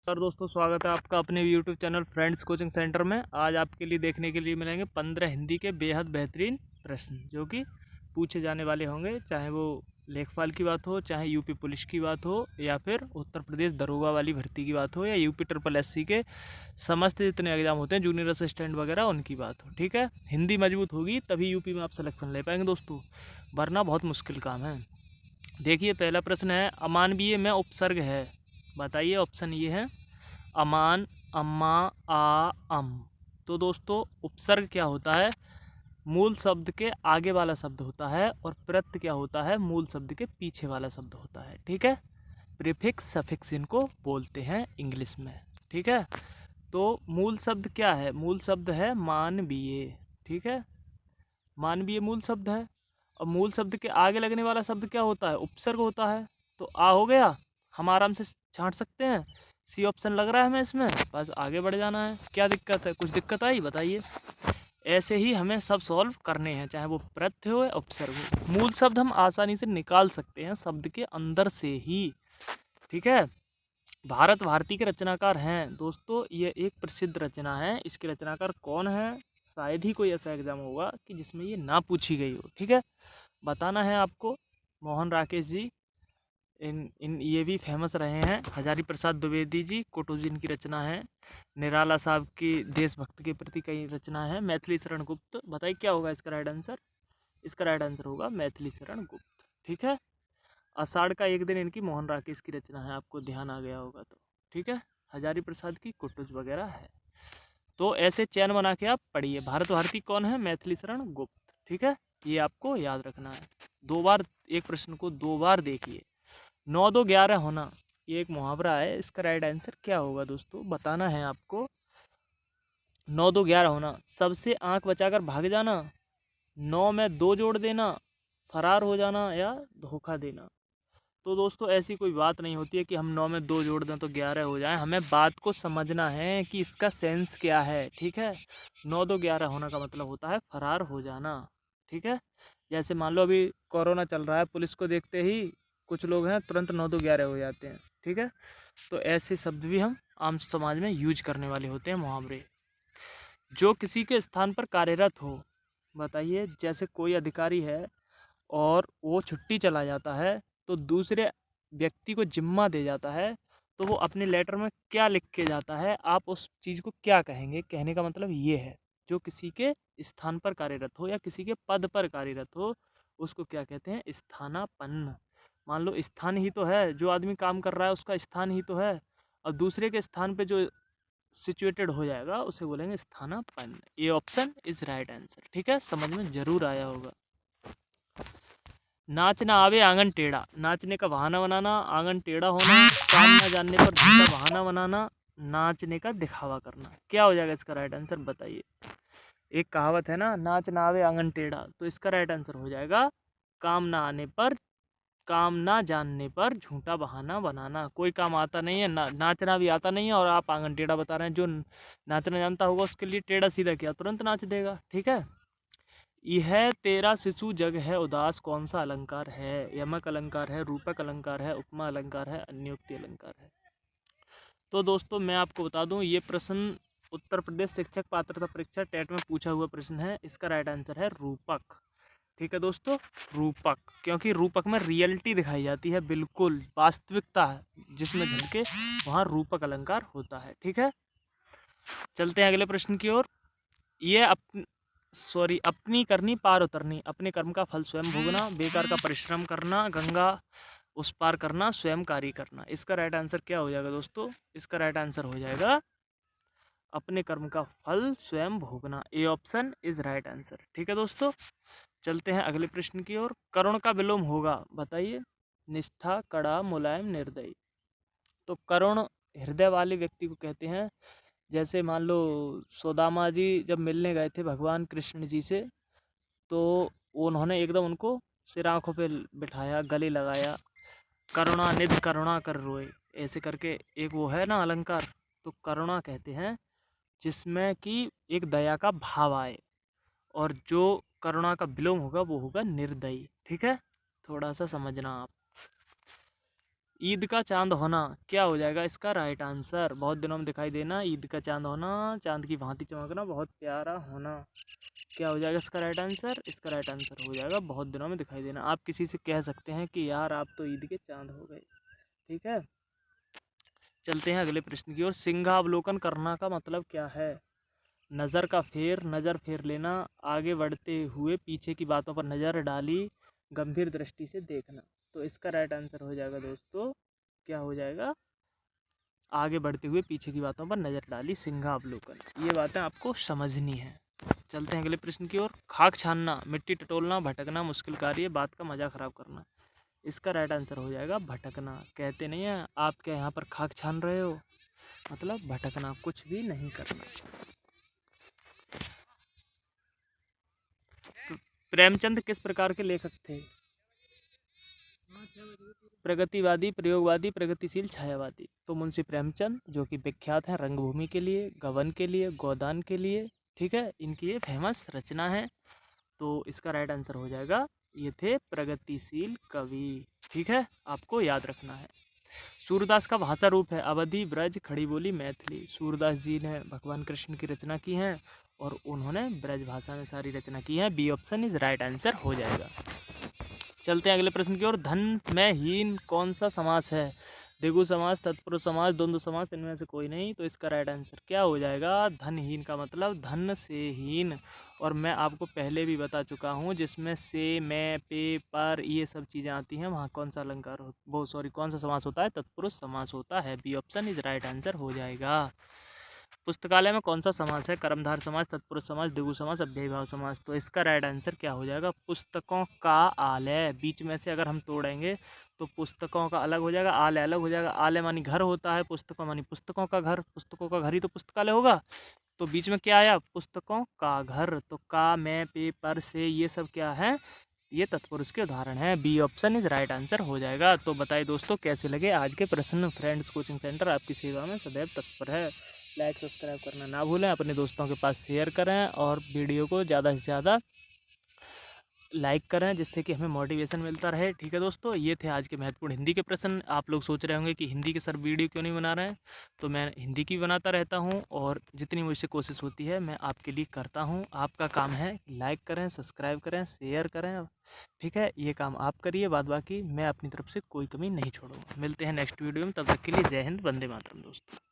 Sir दोस्तों, स्वागत है आपका अपने YouTube channel friends coaching centre में। आज आपके लिए देखने के लिए मिलेंगे 15 हिंदी के बेहद बेहतरीन प्रश्न जो कि पूछे जाने वाले होंगे, चाहे वो लेखपाल की बात हो, चाहे यूपी पुलिस की बात हो, या फिर उत्तर प्रदेश दरोगा वाली भर्ती की बात हो, या यूपी SSS के समस्त जितने एग्जाम होते हैं जूनियर असिस्टेंट वगैरह उनकी बात हो। ठीक है, हिंदी मजबूत होगी तभी यूपी में आप सिलेक्शन ले पाएंगे दोस्तों, वरना बहुत मुश्किल काम है। देखिए, पहला प्रश्न है, अमानवीय में उपसर्ग है, बताइए। ऑप्शन ये है अमान, अम्मा, आ, अम। तो दोस्तों, उपसर्ग क्या होता है? मूल शब्द के आगे वाला शब्द होता है, और प्रत्यय क्या होता है? मूल शब्द के पीछे वाला शब्द होता है। ठीक है, प्रीफिक्स सफिक्स इनको बोलते हैं इंग्लिश में। ठीक है, तो मूल शब्द क्या है? मूल शब्द है मानवीय। ठीक है, मानवीय मूल शब्द है, और मूल शब्द के आगे लगने वाला शब्द क्या होता है? उपसर्ग होता है। तो आ हो गया, हम आराम से छांट सकते हैं। सी ऑप्शन लग रहा है हमें इसमें, बस आगे बढ़ जाना है। क्या दिक्कत है? कुछ दिक्कत आई बताइए। ऐसे ही हमें सब सॉल्व करने हैं, चाहे वो प्रत्यय हो या उपसर्ग हो। मूल शब्द हम आसानी से निकाल सकते हैं शब्द के अंदर से ही। ठीक है, भारत भारती के रचनाकार हैं दोस्तों, ये एक प्रसिद्ध रचना है। इसके रचनाकार कौन है? शायद ही कोई ऐसा एग्जाम होगा कि जिसमें ये ना पूछी गई हो। ठीक है, बताना है आपको। मोहन राकेश जी, इन इन ये भी फेमस रहे हैं। हजारी प्रसाद द्विवेदी जी, कोटोजी इनकी रचना है। निराला साहब की देशभक्त के प्रति कई रचना है। मैथिली शरण गुप्त, बताइए क्या होगा इसका राइट आंसर? इसका राइट आंसर होगा मैथिली शरण गुप्त। ठीक है, आषाढ़ का एक दिन इनकी मोहन राकेश की रचना है, आपको ध्यान आ गया होगा तो। ठीक है, हजारी प्रसाद की कुटुज वगैरह है। तो ऐसे चैन बना के आप पढ़िए। भारत भारती कौन है? मैथिली शरण गुप्त। ठीक है, ये आपको याद रखना है। दो बार एक प्रश्न को दो बार देखिए। 9 2 11 होना, ये एक मुहावरा है। इसका राइट आंसर क्या होगा दोस्तों? बताना है आपको। 9 2 11 होना, सबसे आंख बचाकर भाग जाना, 9 में 2 जोड़ देना, फरार हो जाना, या धोखा देना। तो दोस्तों, ऐसी कोई बात नहीं होती है कि हम 9 में 2 जोड़ दें तो 11 हो जाए। हमें बात को समझना है कि इसका सेंस क्या है। ठीक है, 9 2 11 होना का मतलब होता है फरार हो जाना। ठीक है, जैसे मान लो अभी कोरोना चल रहा है, पुलिस को देखते ही कुछ लोग हैं तुरंत 9 2 11 हो जाते हैं। ठीक है, तो ऐसे शब्द भी हम आम समाज में यूज करने वाले होते हैं, मुहावरे। जो किसी के स्थान पर कार्यरत हो, बताइए। जैसे कोई अधिकारी है और वो छुट्टी चला जाता है, तो दूसरे व्यक्ति को जिम्मा दे जाता है, तो वो अपने लेटर में क्या लिख के जाता है? आप उस चीज़ को क्या कहेंगे? कहने का मतलब ये है, जो किसी के स्थान पर कार्यरत हो या किसी के पद पर कार्यरत हो, उसको क्या कहते हैं? स्थानापन्न। मान लो स्थान ही तो है, जो आदमी काम कर रहा है उसका स्थान ही तो है, और दूसरे के स्थान पे जो सिचुएटेड हो जाएगा उसे बोलेंगे स्थानापन्न। ये ऑप्शन इज राइट आंसर। ठीक है, समझ में जरूर आया होगा। नाच ना आवे आंगन टेढ़ा, नाचने का बहाना बनाना, आंगन टेढ़ा होना, काम ना जानने पर झूठा बहाना बनाना, नाचने का दिखावा करना। क्या हो जाएगा इसका राइट आंसर? बताइए। एक कहावत है ना, नाच ना आवे आंगन टेढ़ा, तो इसका राइट आंसर हो जाएगा काम ना आने पर, काम ना जानने पर झूठा बहाना बनाना। कोई काम आता नहीं है, नाचना भी आता नहीं है, और आप आंगन टेढ़ा बता रहे हैं। जो नाचना जानता होगा उसके लिए टेढ़ा सीधा किया तुरंत नाच देगा। ठीक है, यह तेरा शिशु जग है उदास कौन सा अलंकार है? यमक अलंकार है, रूपक अलंकार है, उपमा अलंकार है, अन्योक्ति अलंकार है। तो दोस्तों, मैं आपको बता दूं, ये प्रश्न उत्तर प्रदेश शिक्षक पात्रता परीक्षा टेट में पूछा हुआ प्रश्न है। इसका राइट आंसर है रूपक। ठीक है दोस्तों, रूपक, क्योंकि रूपक में रियलिटी दिखाई जाती है, बिल्कुल वास्तविकता है जिसमें झलके, वहाँ रूपक अलंकार होता है। ठीक है, चलते हैं अगले प्रश्न की ओर। ये अपनी करनी पार उतरनी, अपने कर्म का फल स्वयं भोगना, बेकार का परिश्रम करना, गंगा उस पार करना, स्वयं कार्य करना। इसका राइट आंसर क्या हो जाएगा दोस्तों? इसका राइट आंसर हो जाएगा अपने कर्म का फल स्वयं भोगना। A option is right answer. ठीक है दोस्तों, चलते हैं अगले प्रश्न की ओर। करुण का विलोम होगा, बताइए। निष्ठा, कड़ा, मुलायम, निर्दयी। तो करुण हृदय वाले व्यक्ति को कहते हैं। जैसे मान लो सुदामा जी जब मिलने गए थे भगवान कृष्ण जी से, तो उन्होंने एकदम उनको सिर आँखों पे बिठाया, गले लगाया, करुणा निधि करुणा कर रोए, ऐसे करके एक वो है ना अलंकार। तो करुणा कहते हैं जिसमें कि एक दया का भाव आए, और जो करुणा का विलोम होगा वो होगा निर्दयी। ठीक है, थोड़ा सा समझना आप। ईद का चांद होना क्या हो जाएगा इसका राइट आंसर? बहुत दिनों में दिखाई देना, ईद का चांद होना, चांद की भांति चमकना, बहुत प्यारा होना। क्या हो जाएगा इसका राइट आंसर? इसका राइट आंसर हो जाएगा बहुत दिनों में दिखाई देना। आप किसी से कह सकते हैं कि यार आप तो ईद के चांद हो गए। ठीक है, चलते हैं अगले प्रश्न की ओर। सिंहावलोकन करना का मतलब क्या है? नज़र फेर लेना, आगे बढ़ते हुए पीछे की बातों पर नज़र डाली, गंभीर दृष्टि से देखना। तो इसका राइट आंसर हो जाएगा दोस्तों, क्या हो जाएगा? आगे बढ़ते हुए पीछे की बातों पर नज़र डाली, सिंहावलोकन। ये बातें आपको समझनी है। चलते हैं अगले प्रश्न की ओर। खाक छानना, मिट्टी टटोलना, भटकना, मुश्किल कार्य, बात का मजा खराब करना। इसका राइट आंसर हो जाएगा भटकना। कहते नहीं है आप क्या यहाँ पर खाक छान रहे हो, मतलब भटकना, कुछ भी नहीं करना। प्रेमचंद किस प्रकार के लेखक थे? प्रगतिवादी, प्रयोगवादी, प्रगतिशील, छायावादी। तो मुंशी प्रेमचंद जो कि विख्यात हैं रंगभूमि के लिए, गबन के लिए, गोदान के लिए। ठीक है, इनकी ये फेमस रचना है। तो इसका राइट आंसर हो जाएगा, ये थे प्रगतिशील कवि। ठीक है, आपको याद रखना है। सूरदास का भाषा रूप है अवधी, ब्रज, खड़ी बोली, मैथिली। सूरदास जी ने भगवान कृष्ण की रचना की है और उन्होंने ब्रज भाषा में सारी रचना की है। B option is right answer हो जाएगा। चलते हैं अगले प्रश्न की ओर। धन में हीन कौन सा समास है? द्विगु समास, तत्पुरुष समास, द्वंद्व समास, इनमें से कोई नहीं। तो इसका राइट आंसर क्या हो जाएगा? धनहीन का मतलब धन से हीन। और मैं आपको पहले भी बता चुका हूँ, जिसमें से, मैं, पे, पर, ये सब चीज़ें आती हैं, वहाँ कौन सा अलंकार हो, वो सॉरी कौन सा समास होता है? तत्पुरुष समास होता है। B option is right answer हो जाएगा। पुस्तकालय में कौन सा समास है? कर्मधार समास, तत्पुरुष समास, द्विगु समास, अव्ययीभाव समास। तो इसका राइट आंसर क्या हो जाएगा? पुस्तकों का आलय। बीच में से अगर हम तोड़ेंगे तो पुस्तकों का अलग हो जाएगा, आलय अलग हो जाएगा। आलय मानी घर होता है, पुस्तकों मानी पुस्तकों का घर, पुस्तकों का घर ही तो पुस्तकालय होगा। तो बीच में क्या आया? पुस्तकों का घर। तो का, मैं, पे, पर, से, ये सब क्या है? ये तत्पुरुष के उदाहरण है। B option is right answer हो जाएगा। तो बताइए दोस्तों कैसे लगे आज के प्रश्न। फ्रेंड्स कोचिंग सेंटर आपकी सेवा में सदैव तत्पर है। लाइक सब्सक्राइब करना ना भूलें, अपने दोस्तों के पास शेयर करें और वीडियो को ज़्यादा से ज़्यादा लाइक करें, जिससे कि हमें मोटिवेशन मिलता रहे। ठीक है दोस्तों, ये थे आज के महत्वपूर्ण हिंदी के प्रश्न। आप लोग सोच रहे होंगे कि हिंदी के सर वीडियो क्यों नहीं बना रहे हैं, तो मैं हिंदी की बनाता रहता हूँ और जितनी मुझसे कोशिश होती है मैं आपके लिए करता हूँ। आपका काम है लाइक करें, सब्सक्राइब करें, शेयर करें। ठीक है, ये काम आप करिए, बाद बाकी मैं अपनी तरफ से कोई कमी नहीं छोड़ूंगा। मिलते हैं नेक्स्ट वीडियो में, तब तक के लिए जय हिंद, वंदे मातरम दोस्तों।